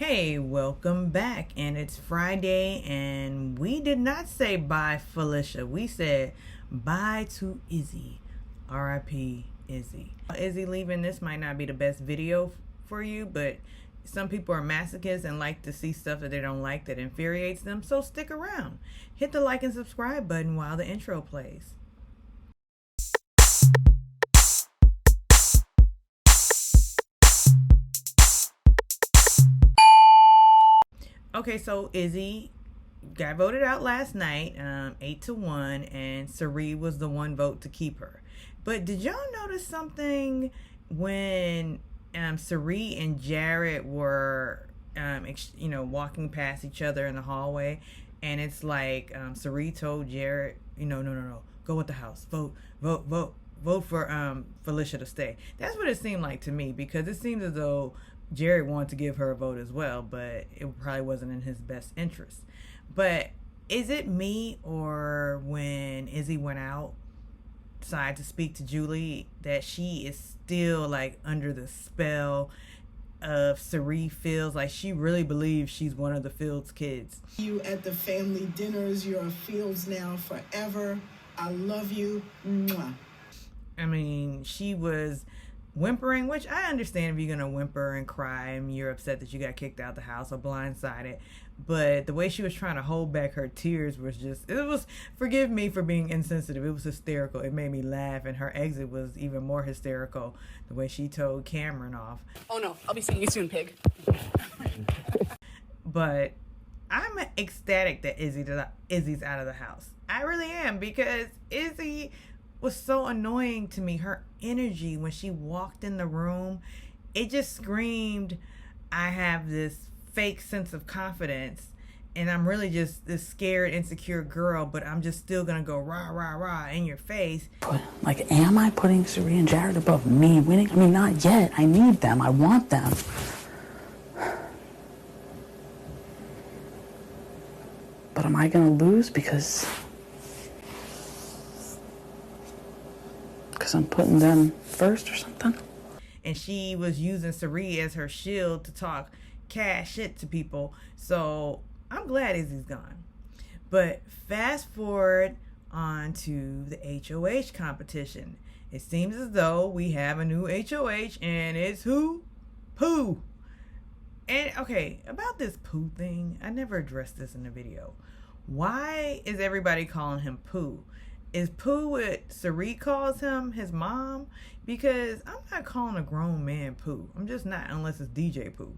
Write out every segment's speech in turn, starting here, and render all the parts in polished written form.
Hey, welcome back. And it's Friday, and we did not say bye, Felicia. We said bye to Izzy. R.I.P. Izzy. Izzy leaving this might not be the best video for you, but some people are masochists and like to see stuff that they don't like that infuriates them, so stick around. Hit the like and subscribe button while the intro plays. Okay, so Izzy got voted out last night, 8-1, and Cirie was the one vote to keep her. But did y'all notice something when Cirie and Jared were, walking past each other in the hallway, and it's like Cirie told Jared, no, go with the house, vote for Felicia to stay. That's what it seemed like to me, because it seemed as though Jared wanted to give her a vote as well, but it probably wasn't in his best interest. But is it me, or when Izzy went outside to speak to Julie, that she is still like under the spell of Cirie? Feels like she really believes she's one of the Fields kids. You at the family dinners, you're a Fields now forever. I love you. Mwah. I mean, she was whimpering, which I understand if you're gonna whimper and cry and you're upset that you got kicked out the house or blindsided, but the way she was trying to hold back her tears was forgive me for being insensitive, it was hysterical. It made me laugh, and her exit was even more hysterical, the way she told Cameron off. Oh no, I'll be seeing you soon, pig. But I'm ecstatic that Izzy's out of the house. I really am, because Izzy was so annoying to me. Her energy when she walked in the room, it just screamed, I have this fake sense of confidence, and I'm really just this scared, insecure girl, but I'm just still gonna go rah, rah, rah in your face. Like, am I putting Cirie and Jared above me winning? I mean, not yet. I need them. I want them. But am I gonna lose because I'm putting them first or something? And she was using Cirie as her shield to talk cash shit to people. So I'm glad Izzy's gone. But fast forward on to the HOH competition. It seems as though we have a new HOH, and it's who? Pooh. And okay, about this Pooh thing, I never addressed this in the video. Why is everybody calling him Pooh? Is Pooh what Cirie calls him, his mom? Because I'm not calling a grown man Pooh. I'm just not, unless it's DJ Pooh.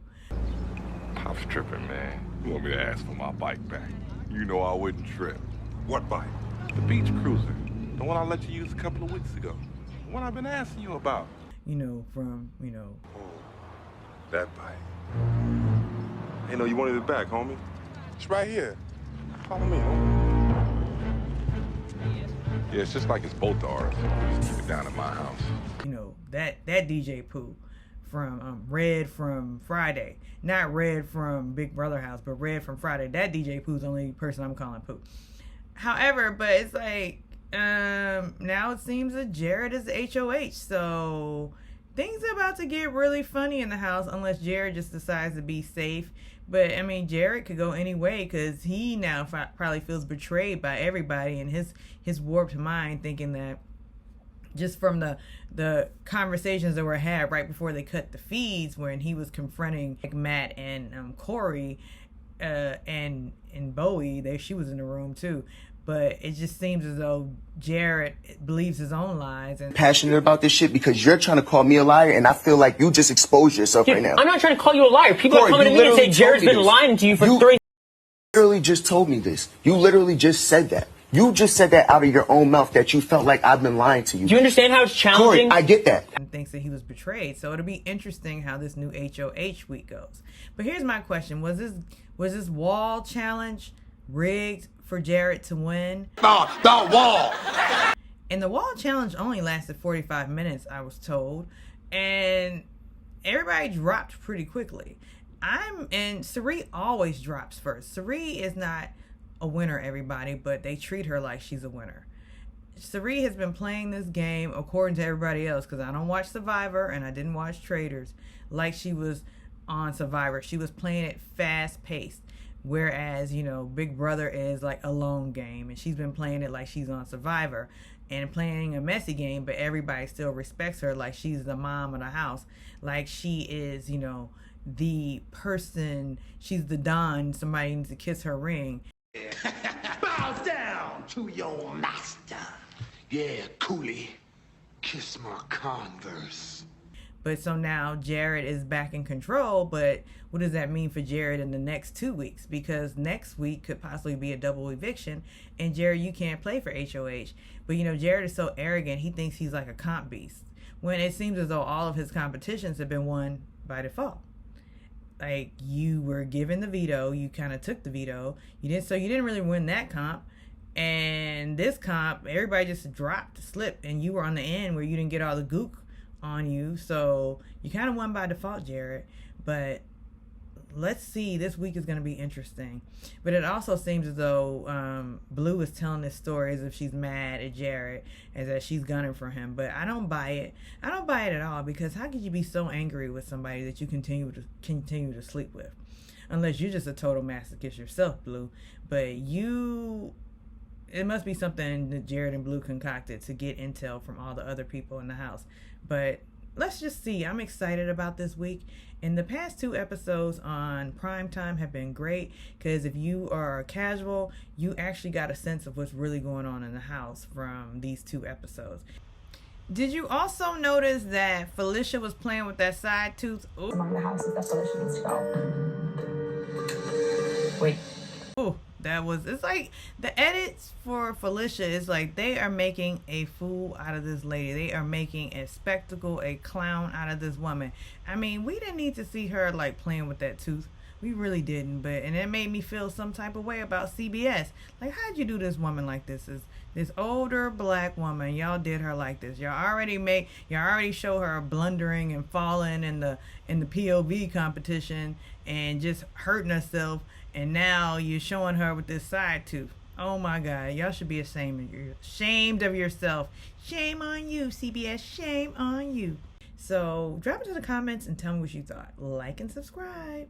I'm tripping, man. You want me to ask for my bike back? You know I wouldn't trip. What bike? The beach cruiser. The one I let you use a couple of weeks ago. The one I've been asking you about. Oh, that bike. Hey, no, you wanted it back, homie? It's right here. Follow me, homie. Yeah, it's just like it's both ours. Just keep it down at my house. That DJ Pooh from Red from Friday. Not Red from Big Brother House, but Red from Friday. That DJ Pooh's the only person I'm calling Pooh. However, but it's like, now it seems that Jared is the HOH, so things are about to get really funny in the house, unless Jared just decides to be safe. But I mean, Jared could go any way, because he now probably feels betrayed by everybody in his warped mind, thinking that just from the conversations that were had right before they cut the feeds, when he was confronting Matt and Cory and Bowie, she was in the room too. But it just seems as though Jared believes his own lies. And passionate about this shit because you're trying to call me a liar, and I feel like you just exposed yourself right now. I'm not trying to call you a liar. People Cory, are coming to me and say Jared's been lying to you for 3 You literally just told me this. You literally just said that. You just said that out of your own mouth, that you felt like I've been lying to you. Do you understand how it's challenging? Cory, I get that. And thinks that he was betrayed. So it'll be interesting how this new HOH week goes. But here's my question. Was this wall challenge rigged for Jared to win? The wall! And the wall challenge only lasted 45 minutes, I was told. And everybody dropped pretty quickly. And Cirie always drops first. Cirie is not a winner, everybody, but they treat her like she's a winner. Cirie has been playing this game, according to everybody else, because I don't watch Survivor and I didn't watch Traders, like she was on Survivor. She was playing it fast paced. Whereas, you know, Big Brother is like a long game, and she's been playing it like she's on Survivor and playing a messy game, but everybody still respects her like she's the mom of the house, like she is, you know, the person, she's the Don, somebody needs to kiss her ring. Bow down to your master. Yeah, coolie, kiss my Converse. But so now Jared is back in control, but what does that mean for Jared in the next 2 weeks? Because next week could possibly be a double eviction, and Jared, you can't play for HOH. But you know, Jared is so arrogant, he thinks he's like a comp beast, when it seems as though all of his competitions have been won by default. Like, you were given the veto, you kind of took the veto, you didn't really win that comp. And this comp, everybody just dropped, slipped, and you were on the end where you didn't get all the gook on you, so you kind of won by default, Jared. But let's see, this week is going to be interesting. But it also seems as though Blue is telling this story as if she's mad at Jared, as that she's gunning for him. But I don't buy it. I don't buy it at all, because how could you be so angry with somebody that you continue to sleep with? Unless you're just a total masochist yourself, Blue. But it must be something that Jared and Blue concocted to get intel from all the other people in the house. But let's just see. I'm excited about this week. And the past 2 episodes on Primetime have been great, because if you are casual, you actually got a sense of what's really going on in the house from these 2 episodes. Did you also notice that Felicia was playing with that side tooth? Ooh. Among the houses that Felicia needs to go. Wait. Ooh. It's like the edits for Felicia is like they are making a fool out of this lady. They are making a spectacle, a clown out of this woman. I mean, we didn't need to see her like playing with that tooth. We really didn't. And it made me feel some type of way about CBS. Like, how'd you do this woman like this? This older black woman, y'all did her like this. Y'all already show her blundering and falling in the POV competition and just hurting herself. And now you're showing her with this side tooth. Oh my God, y'all should be ashamed of yourself. Shame on you, CBS, shame on you. So drop it in the comments and tell me what you thought. Like and subscribe.